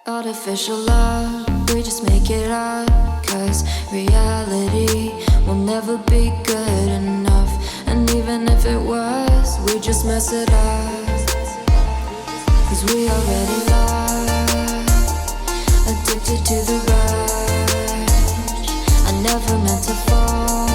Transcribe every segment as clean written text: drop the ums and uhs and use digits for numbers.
Artificial love, we just make it up. Cause reality will never be good enough. And even if it was, we just mess it up. Cause we already lost, addicted to the rush. I never meant to fall.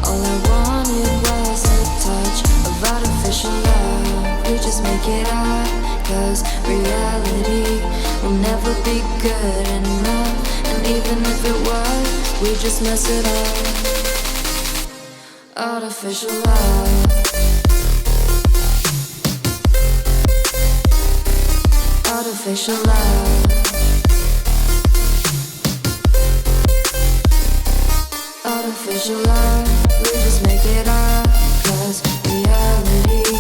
All I wanted was a touch of artificial love. We just make it up. Cause reality will never be good enough. And even if it was, we just mess it up. Artificial love. Artificial love. Artificial love. We just make it up. Cause reality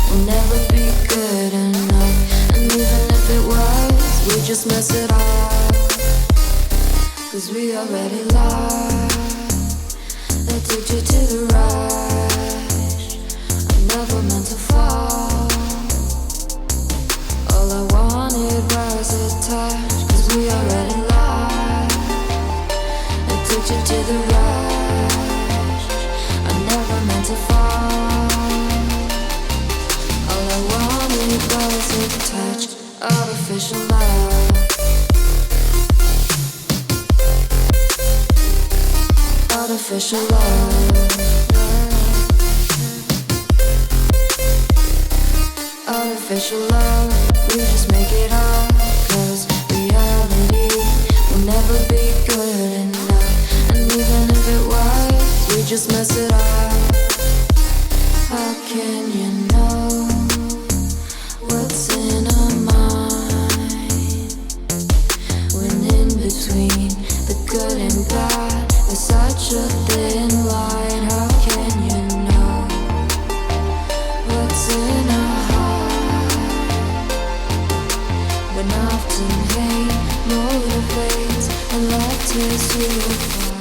will never be good enough. And even if it was, we just mess it up. Cause we already lost, addicted to the rush. I never meant to fall. All I wanted was a touch. Cause we already lost, addicted to the rush. I never meant to fall. All I wanted was a touch. Artificial love. Artificial love. Artificial love. We just make it up. Cause reality will never be good enough. And even if it was, we just mess it up. How can you know what's in our mind? When in between the good and bad, there's such a thin line. How can you know what's in our heart? When often hate motivates and love tears you apart.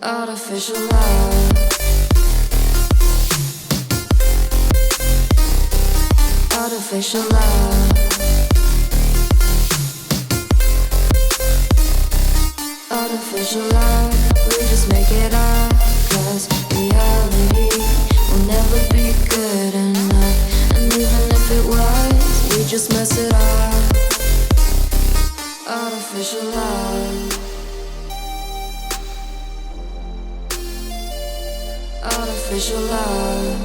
Artificial love. Artificial love. Artificial love. We just make it up. Cause reality will never be good enough. And even if it was, we just mess it up. Artificial love. Artificial love.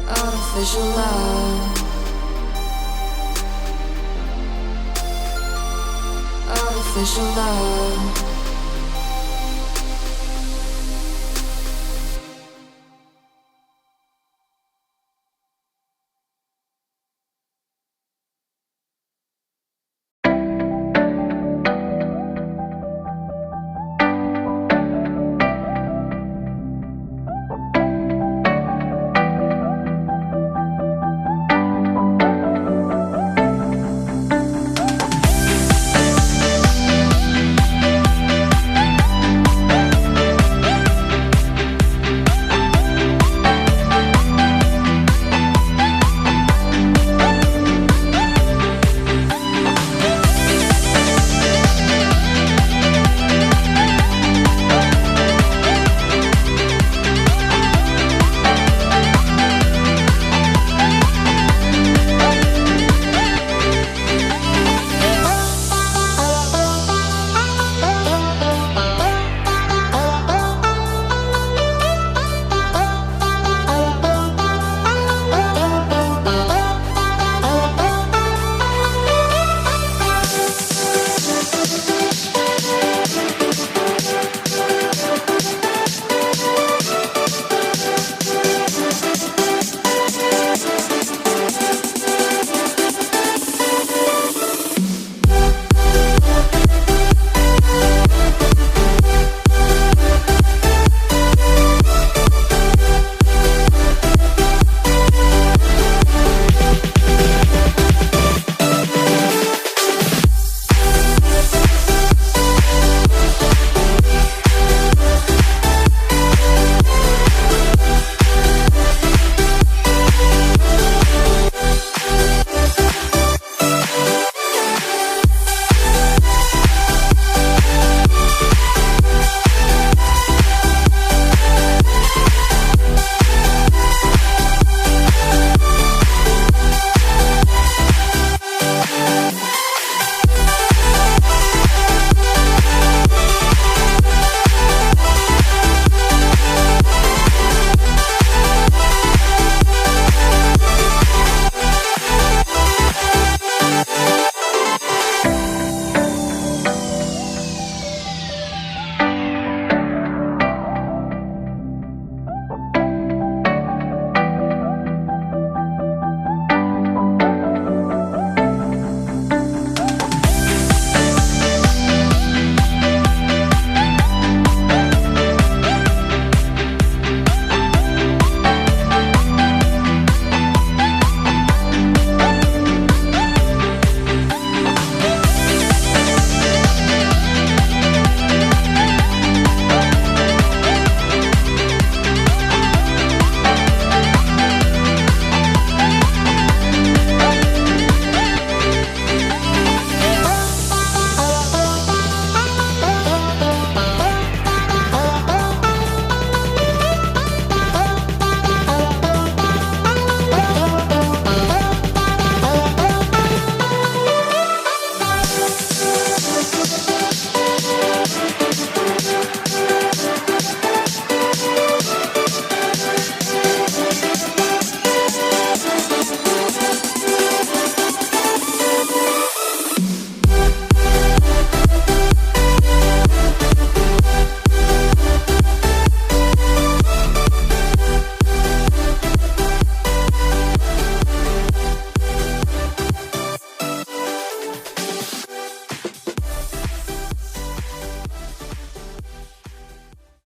Artificial love. Artificial love.